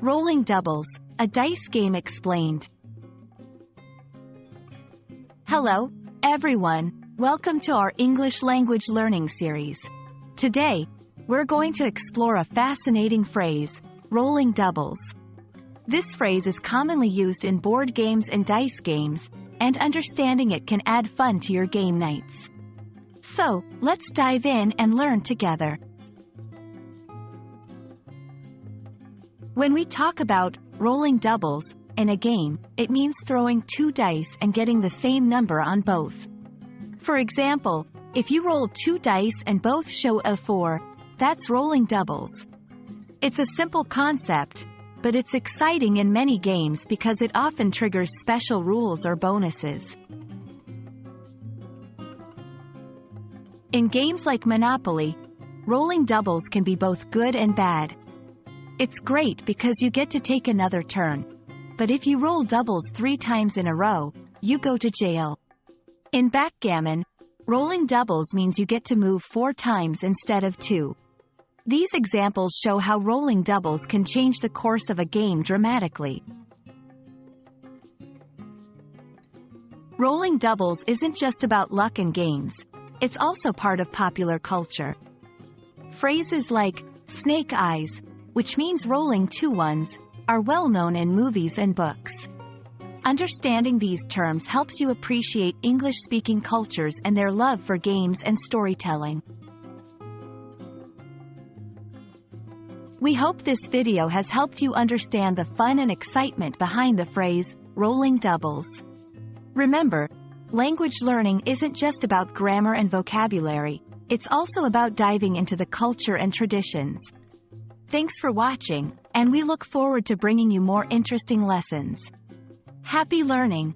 Rolling doubles, a dice game explained. Hello, everyone. Welcome to our English language learning series. Today, we're going to explore a fascinating phrase, rolling doubles. This phrase is commonly used in board games and dice games, and understanding it can add fun to your game nights. So, let's dive in and learn together. When we talk about rolling doubles in a game, it means throwing two dice and getting the same number on both. For example, if you roll two dice and both show a 4, that's rolling doubles. It's a simple concept, but it's exciting in many games because it often triggers special rules or bonuses. In games like Monopoly, rolling doubles can be both good and bad. It's great because you get to take another turn. But if you roll doubles 3 times in a row, you go to jail. In backgammon, rolling doubles means you get to move 4 times instead of 2. These examples show how rolling doubles can change the course of a game dramatically. Rolling doubles isn't just about luck in games, it's also part of popular culture. Phrases like, snake eyes, which means rolling 2 ones, are well known in movies and books. Understanding these terms helps you appreciate English-speaking cultures and their love for games and storytelling. We hope this video has helped you understand the fun and excitement behind the phrase, rolling doubles. Remember, language learning isn't just about grammar and vocabulary, it's also about diving into the culture and traditions. Thanks for watching, and we look forward to bringing you more interesting lessons. Happy learning!